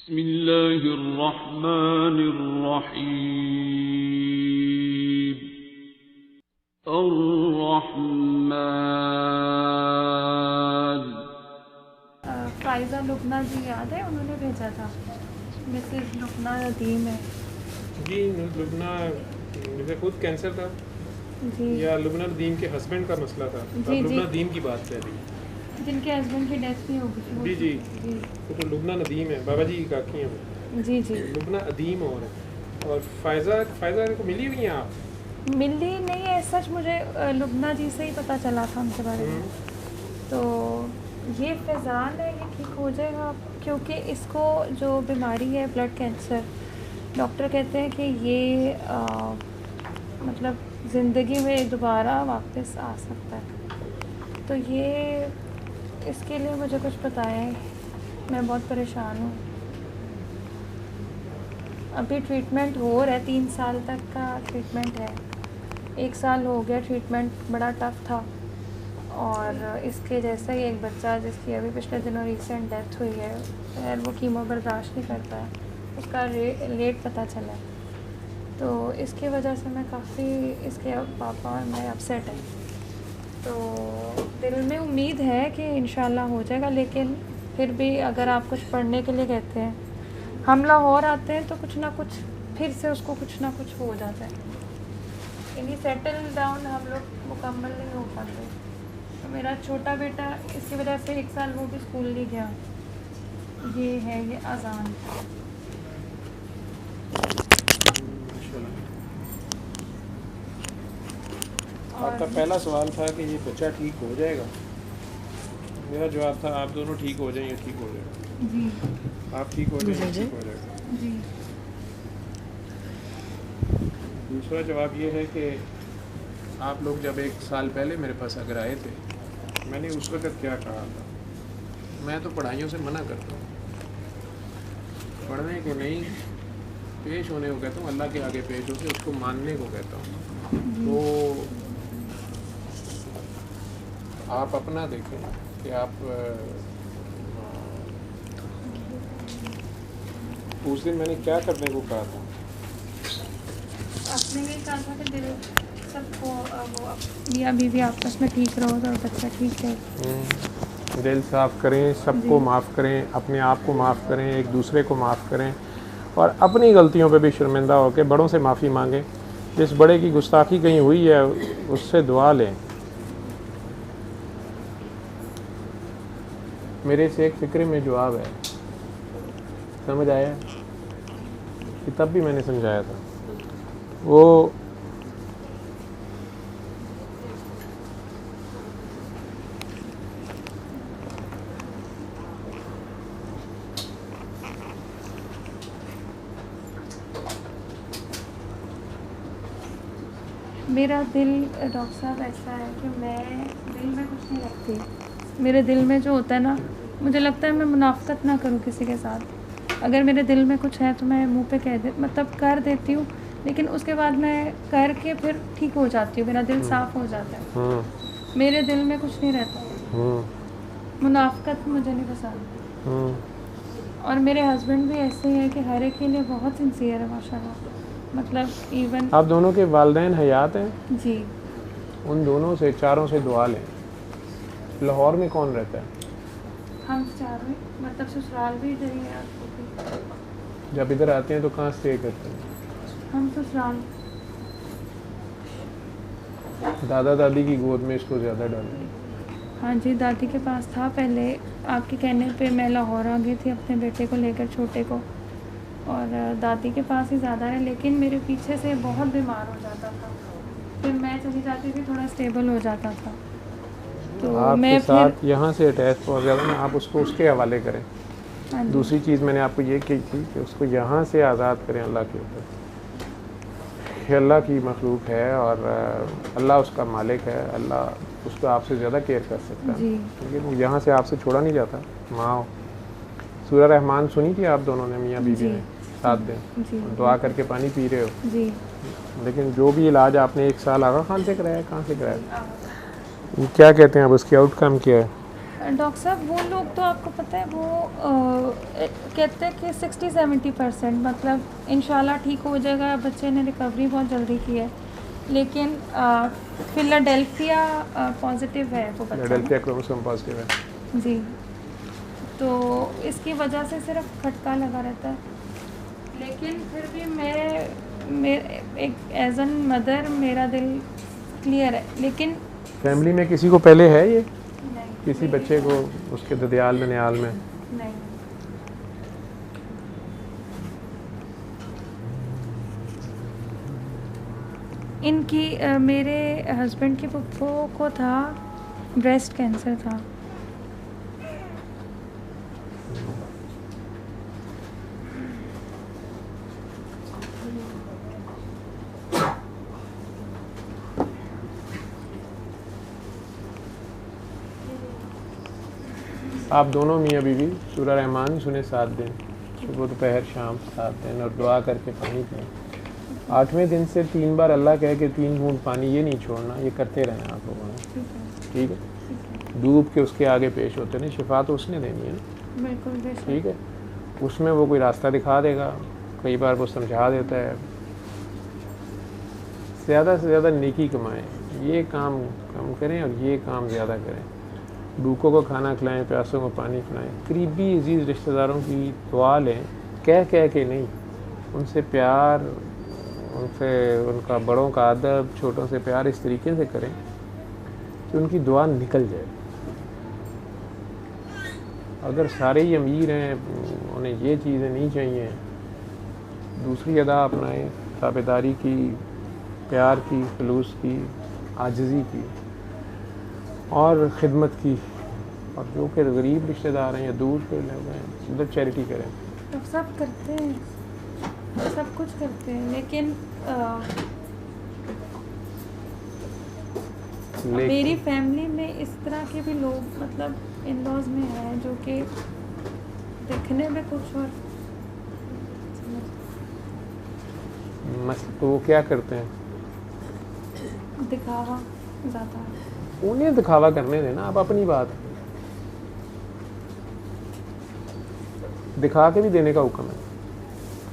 बिस्मिल्लाहिर्रहमानिर्रहीम। अर्रहमान। फ़ाइज़ा लुबना जी याद है, उन्होंने भेजा था। मिसेज़ लुबना नदीम है जी। लुबना मुझे खुद कैंसर था जी। या लुबना नदीम के हस्बैंड का मसला था। जी, अब जी। लुबना नदीम की बात कर रही है। जिनके हस्बैंड की डेथ भी हो गई। जी जी। जी तो लुबना नदीम है, बाबा जी की काकी हैं वो। जी जी। लुबना अदीम और फ़ायज़ा को मिली हुई हैं आप? मिली नहीं है सच, मुझे लुबना जी से ही पता चला था उनके बारे में। तो ये फैज़ान है, ये ठीक हो जाएगा क्योंकि इसको जो बीमारी है ब्लड कैंसर, डॉक्टर कहते हैं कि ये मतलब ज़िंदगी में दोबारा वापस आ सकता है। तो ये इसके लिए मुझे कुछ बताएं, मैं बहुत परेशान हूँ। अभी ट्रीटमेंट हो रहा है, 3 साल तक का ट्रीटमेंट है। 1 साल हो गया, ट्रीटमेंट बड़ा टफ था। और इसके जैसा ही एक बच्चा जिसकी अभी पिछले दिनों रिसेंट डेथ हुई है, खैर वो कीमो बर्दाश्त नहीं करता है, उसका लेट पता चला है। तो इसकी वजह से मैं काफ़ी, इसके पापा और मैं अपसेट है। तो दिल में उम्मीद है कि इंशाल्लाह हो जाएगा, लेकिन फिर भी अगर आप कुछ पढ़ने के लिए कहते हैं, हम लाहौर आते हैं तो कुछ ना कुछ फिर से उसको कुछ ना कुछ हो जाता है, यानी सेटल डाउन हम लोग मुकम्मल नहीं हो पाते। तो मेरा छोटा बेटा इसकी वजह से 1 साल वो भी स्कूल नहीं गया। ये है ये अजान। आपका पहला सवाल था कि ये बच्चा ठीक हो जाएगा। मेरा जवाब था आप दोनों ठीक हो जाएंगे, ठीक हो जाएगा जी। आप ठीक हो जाएंगे, ठीक हो जाएगा। जी। दूसरा जवाब ये है कि आप लोग जब 1 साल पहले मेरे पास अगर आए थे, मैंने उस वक़्त क्या कहा था? मैं तो पढ़ाइयों से मना करता हूँ, पढ़ने को नहीं, पेश होने को कहता हूँ, अल्लाह के आगे पेश होकर उसको मानने को कहता हूँ। तो आप अपना देखें कि आप उस दिन मैंने क्या करने को कहा था? आपने ये कहा था कि दिल सबको वो मियाँ बीवी आपस में ठीक रहो तो बच्चा ठीक है। दिल साफ़ करें, सबको माफ़ करें, अपने आप को माफ़ करें, एक दूसरे को माफ़ करें और अपनी गलतियों पे भी शर्मिंदा होकर बड़ों से माफ़ी मांगें। जिस बड़े की गुस्ताखी कहीं हुई है उससे दुआ लें। मेरे से एक फ़िक्रे में जवाब है, समझ आया कि तब भी मैंने समझाया था। वो मेरा दिल डॉक्टर साहब ऐसा है कि मैं दिल में कुछ नहीं रखती। मेरे दिल में जो होता है ना, मुझे लगता है मैं मुनाफ़कत ना करूं किसी के साथ। अगर मेरे दिल में कुछ है तो मैं मुंह पे कह दे मतलब कर देती हूँ, लेकिन उसके बाद मैं करके फिर ठीक हो जाती हूँ, मेरा दिल साफ़ हो जाता है। मेरे दिल में कुछ नहीं रहता। मुनाफ़कत मुझे नहीं पसंद। और मेरे हस्बैंड भी ऐसे ही है कि हर एक के लिए बहुत सिंसियर है माशाल्लाह। मतलब इवन आप दोनों के वालिदैन हयात हैं? जी। उन दोनों से, चारों से दुआ लें। लाहौर में कौन रहता है? हम चारों, मतलब ससुराल भी इधर ही है। जब इधर आते हैं तो कहाँ स्टे करते हैं? हम ससुराल। दादा दादी की गोद में इसको ज़्यादा डालें। हाँ जी, दादी के पास था पहले। आपके कहने पे मैं लाहौर आ गई थी अपने बेटे को लेकर, छोटे को, और दादी के पास ही ज़्यादा है, लेकिन मेरे पीछे से बहुत बीमार हो जाता था। फिर मैं चली जाती थी, थोड़ा स्टेबल हो जाता था। तो मैं साथ यहाँ से अटैच पहुँच जाता ना, आप उसको उसके हवाले करें। दूसरी चीज़ मैंने आपको ये कही थी कि उसको यहाँ से आज़ाद करें अल्लाह के ऊपर। अल्लाह की मखलूक है और अल्लाह उसका मालिक है, अल्लाह उसको आपसे ज़्यादा केयर कर सकता है, लेकिन यहाँ से आपसे छोड़ा नहीं जाता। माँ सूरह रहमान सुनी थी आप दोनों ने, मियाँ बीवी ने, 7 दिन दुआ करके पानी पी रहे हो जी। लेकिन जो भी इलाज आपने 1 साल आगा खान से कराया, कहाँ से कराया, क्या कहते हैं अब उसकी आउटकम क्या है? डॉक्टर साहब वो लोग तो आपको पता है वो कहते हैं कि 60-70% मतलब इंशाल्लाह ठीक हो जाएगा, बच्चे ने रिकवरी बहुत जल्दी की है, लेकिन फिलाडेल्फिया पॉजिटिव है वो बच्चा। फिलाडेल्फिया क्रोमोसोम पॉजिटिव है जी, तो इसकी वजह से सिर्फ खटका लगा रहता है, लेकिन फिर भी मैं एक एज एन मदर मेरा दिल क्लियर है। लेकिन फैमिली में किसी को पहले है ये, नहीं, किसी बच्चे को उसके ददियाल में नयाल में? नहीं। इनकी मेरे हस्बैंड की पुप्पो को था, ब्रेस्ट कैंसर था। आप दोनों मियाँ बीवी सूरह रहमान सुने 7 दिन, सुबह दोपहर शाम 7 दिन, और दुआ करके पानी पिएं। 8वें दिन से 3 बार अल्लाह कह के 3 बूंद पानी ये नहीं छोड़ना, ये करते रहना आप लोगों ने, ठीक है? डूब के उसके आगे पेश होते नहीं, शिफा तो उसने देनी है ना, बिल्कुल बेशक। ठीक है? उसमें वो कोई रास्ता दिखा देगा, कई बार वो समझा देता है। ज़्यादा से ज़्यादा नेकी कमाएं, ये काम कम करें और ये काम ज़्यादा करें। भूखों को खाना खिलाएं, प्यासों को पानी पिलाएं, करीबी अजीज़ रिश्तेदारों की दुआ लें, कह के नहीं, उनसे प्यार, उनसे उनका बड़ों का अदब, छोटों से प्यार इस तरीके से करें कि उनकी दुआ निकल जाए। अगर सारे ही अमीर हैं, उन्हें ये चीज़ें नहीं चाहिए, दूसरी अदा अपनाएं, ताबेदारी की, प्यार की, खलूस की, आजिज़ी की और ख़िदमत की। और जो कि गरीब रिश्तेदार हैं या दूर के लोग हैं, उधर चैरिटी करें। तो सब करते हैं, सब कुछ करते हैं, लेकिन मेरी फैमिली में इस तरह के भी लोग मतलब इन लॉज में हैं जो कि दिखने में कुछ और तो वो क्या करते हैं? दिखावा ज़्यादा। उन्हें दिखावा करने देना, आप अपनी बात दिखा के भी देने का हुक्म है।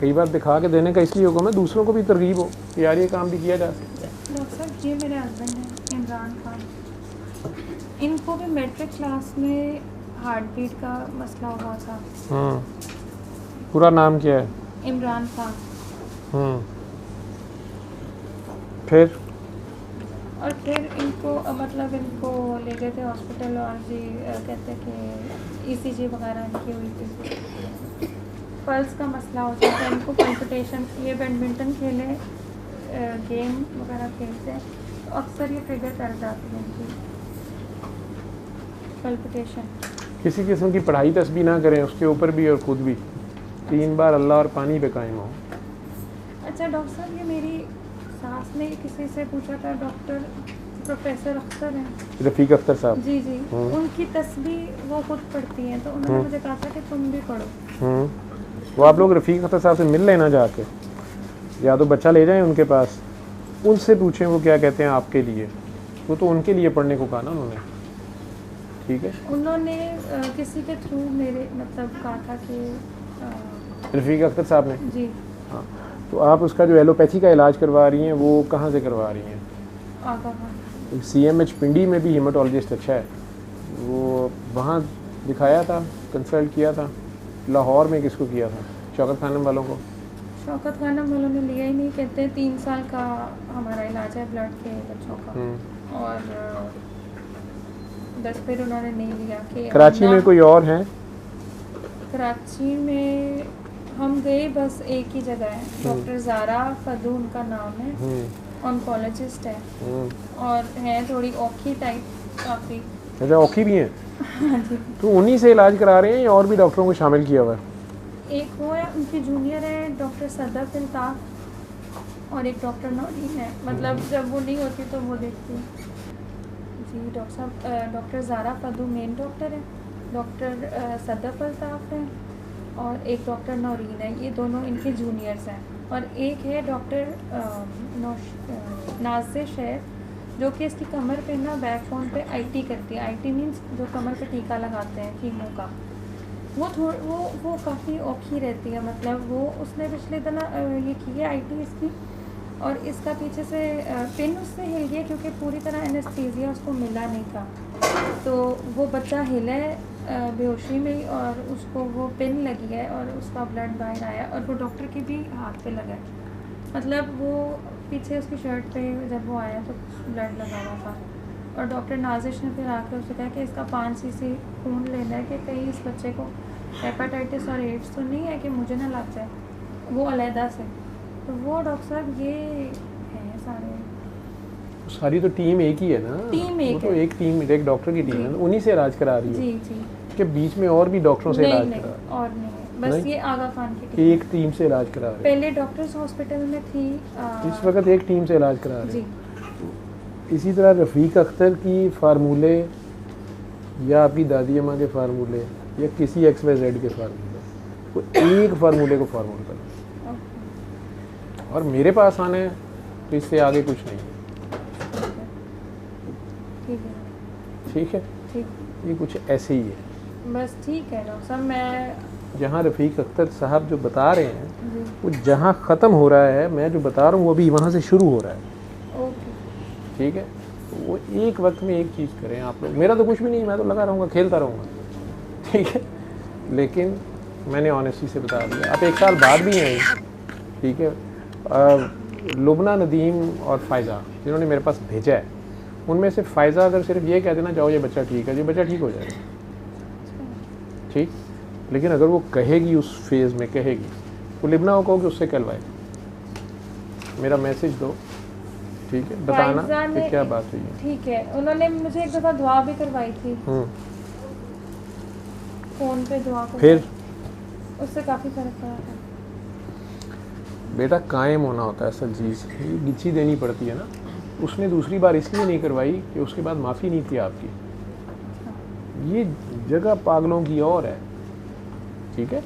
कई बार दिखा के देने का इसलिए हुक्म है दूसरों को भी तरगीब हो कि यार ये काम भी किया जा सकता है। डॉक्टर साहब ये मेरे हस्बैंड हैं इमरान खान, इनको भी मैट्रिक क्लास में हार्ट बीट का मसला हुआ था। पूरा नाम क्या है? इमरान खान। फिर और फिर इनको मतलब इनको ले गए थे हॉस्पिटल और जी कहते कि ECG वगैरह इनकी हुई थी, पल्स का मसला हो जाता है इनको, पल्पिटेशन। ये बैडमिंटन खेले, गेम वगैरह खेलते हैं तो अक्सर ये ट्रिगर कर जाती है इनकी पल्पिटेशन। किसी किस्म की पढ़ाई तस्बीह ना करें, उसके ऊपर भी और खुद भी 3 बार अल्लाह और पानी पे कायम हो। अच्छा डॉक्टर साहब, ये मेरी सास ने किसी से पूछा था, डॉक्टर प्रोफेसर अख्तर हैं, रफ़ीक अख्तर साहब, जी जी, उनकी तस्बीह वो खुद पढ़ती हैं, तो उन्होंने मुझे कहा था कि तुम भी पढ़ो। वो आप लोग रफ़ीक अख्तर साहब से मिल लेना जाके, या तो बच्चा ले जाएं उनके पास, उनसे पूछें वो क्या कहते हैं आपके लिए। वो तो उनके लिए पढ़ने को कहा ना उन्होंने, ठीक है? उन्होंने किसी के थ्रू मेरे मतलब कहा था कि रफ़ीक अख्तर साहब ने, जी। हाँ, तो आप उसका जो एलोपैथी का इलाज करवा रही हैं वो कहाँ से करवा रही हैं? आगा CMH पिंडी में भी हेमाटोलॉजिस्ट अच्छा है, वो वहाँ दिखाया था, कंसल्ट किया था। लाहौर में किसको किया था? शौकत खानम वालों को। शौकत खानम वालों ने लिया ही नहीं, कहते हैं 3 साल का हमारा इलाज है ब्लड के बच्चों का, और बस फिर उन्होंने नहीं लिया कि कराची में कोई और हैं? कराची में हम गए बस एक ही जगह है, डॉक्टर ज़ारा फदू उनका नाम है, ऑन्कोलॉजिस्ट है, और है थोड़ी औखी टाइप काफ़ी। अच्छा, औखी भी हैं? हाँ जी। तो उन्हीं से इलाज करा रहे हैं या और भी डॉक्टरों को शामिल किया हुआ है? एक वो है, उनकी जूनियर है डॉक्टर सदफ इल्ताफ़, और एक डॉक्टर नौरीन है, मतलब जब वो नहीं होती तो वो देखती है। जी डॉक्टर साहब, डॉक्टर ज़ारा फदू मेन डॉक्टर है, डॉक्टर सदफ इल्ताफ़ है, और एक डॉक्टर नौरीन है, ये दोनों इनके जूनियर्स हैं। और एक है डॉक्टर नाज़िर शेख, जो कि इसकी कमर पे ना बैकबोन पे आईटी करती है। आईटी मीन्स जो कमर पे टीका लगाते हैं कीमो का, वो काफ़ी औखी रहती है। मतलब वो उसने पिछले दिन ये की है आईटी इसकी, और इसका पीछे से पिन उससे हिल गया क्योंकि पूरी तरह एनेस्थीसिया उसको मिला नहीं था। तो वो बच्चा हिले बेहोशी में ही, और उसको वो पिन लगी है और उसका ब्लड बाहर आया, और वो डॉक्टर के भी हाथ पे लगा है। मतलब वो पीछे उसकी शर्ट पे जब वो आया तो ब्लड लगा हुआ था, और डॉक्टर नाजिश ने फिर आकर उससे कहा कि इसका 5 सीसी खून लेना है कि कहीं इस बच्चे को हेपेटाइटिस और एड्स तो नहीं है कि मुझे ना लग जाए, वो अलहदा से। तो वो डॉक्टर साहब ये हैं सारी तो टीम एक ही है ना, टीम एक वो तो है। एक टीम, एक डॉक्टर की टीम है, उन्हीं से इलाज करा रही है जी जी, कि बीच में और भी डॉक्टरों से इलाज नहीं करा और नहीं है, बस नहीं? ये आगा खान की टीम। एक टीम से इलाज करा रहे हैं। पहले डॉक्टर्स हॉस्पिटल में थी इस वक्त एक टीम से इलाज करा रहे जी। हैं। इसी तरह रफ़ीक अख्तर की फार्मूले या आपकी दादी अम्मा के फार्मूले या किसी XYZ के फार्मूले, वो एक फार्मूले को फॉर्मूल करो, और मेरे पास आने तो इससे आगे कुछ नहीं है। ठीक है ठीक है, ठीक, ये कुछ ऐसे ही है। बस ठीक है डॉक्टर साहब। मैं जहाँ रफ़ीक अख्तर साहब जो बता रहे हैं जी वो जहाँ ख़त्म हो रहा है, मैं जो बता रहा हूँ वो अभी वहाँ से शुरू हो रहा है। ओके ठीक है, वो एक वक्त में एक चीज़ करें आप लोग। मेरा तो कुछ भी नहीं, मैं तो लगा रहूँगा, खेलता रहूँगा, ठीक है। लेकिन मैंने ऑनेस्टी से बता दिया, आप 1 साल बाद भी आई, ठीक है। लुबना नदीम और फ़ायज़ा जिन्होंने मेरे पास भेजा है, उनमें से फ़ायज़ा अगर सिर्फ ये कह देना, जाओ ये बच्चा ठीक है, ये बच्चा ठीक हो जाएगा, ठीक। लेकिन अगर वो कहेगी, उस फेज़ में कहेगी, तो लिबना को कहो कि उससे कहलवाए, मेरा मैसेज दो, ठीक है, बताना कि क्या बात हुई है। ठीक है। उन्होंने मुझे एक दफ़ा दुआ भी करवाई थी, फ़ोन पे दुआ करवाई, फिर उससे काफ़ी फ़र्क पड़ा था। बेटा कायम होना होता है असल चीज़, ये गिच्छी देनी पड़ती है ना। उसने दूसरी बार इसलिए नहीं करवाई कि उसके बाद माफ़ी नहीं थी आपकी। ये जगह पागलों की और है, ठीक है।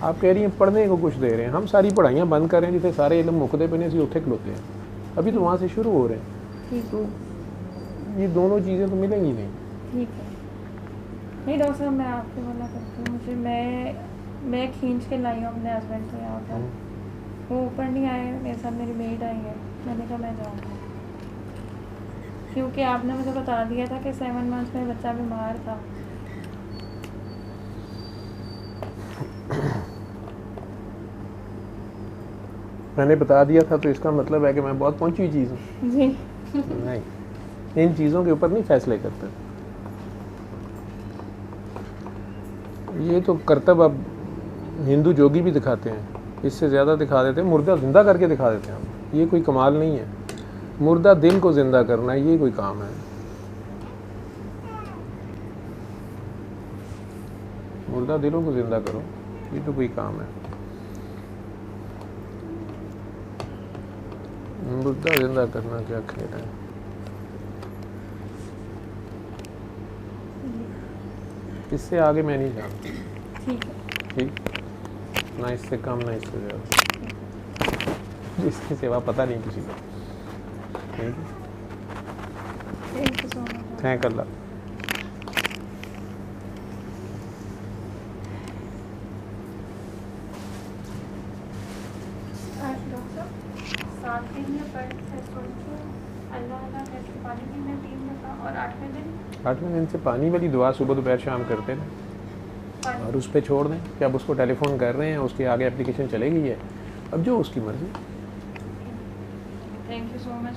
आप कह रही हैं पढ़ने को कुछ दे रहे हैं, हम सारी पढ़ाइयाँ बंद कर रहे हैं, जितने सारे इल्म मुकदे पे ने उठे खलोते हैं, अभी तो वहाँ से शुरू हो रहे हैं। तो ये दोनों चीज़ें तो मिलेंगी नहीं। ठीक है, नहीं डॉक्टर साहब, मैं आपको बोला करती हूँ, मुझे मैं खींच के लाई हूँ अपने हस्बैंड को यहाँ पर, वो ऊपर नहीं आए, मेरे साथ मेरी मेड आई है, मैंने कहा मैं जाऊँगा, क्योंकि आपने मुझे बता दिया था कि 7 मंथ्स में बच्चा बीमार था। मैंने बता दिया था तो इसका मतलब है कि मैं बहुत पहुंची हुई चीज़ हूँ? जी नहीं, इन चीज़ों के ऊपर नहीं फैसले करते। ये तो करतब अब हिंदू जोगी भी दिखाते हैं, इससे ज़्यादा दिखा देते हैं, मुर्दा ज़िंदा करके दिखा देते हैं हम। ये कोई कमाल नहीं है, मुर्दा दिल को ज़िंदा करना ये कोई काम है? मुर्दा दिलों को ज़िंदा करो, ये तो कोई काम है? मुर्दा ज़िंदा करना क्या खेल है? इससे आगे मैं नहीं जानता। ठीक है, ठीक, ना इससे कम ना इससे ज़्यादा, इसके सिवा पता नहीं किसी को। Thank thank you so much. Thank Allah. Doctor 7 दिन में पर अल्लाह अल्लाह करके पानी पीना 3 दफ़ा, और 8वें दिन से पानी वाली दुआ सुबह दोपहर शाम करते रहें, और उस पर छोड़ दें कि अब उसको टेलीफोन कर रहे हैं, उसके आगे एप्लीकेशन चलेगी है, अब जो उसकी मर्ज़ी। Thank you so much.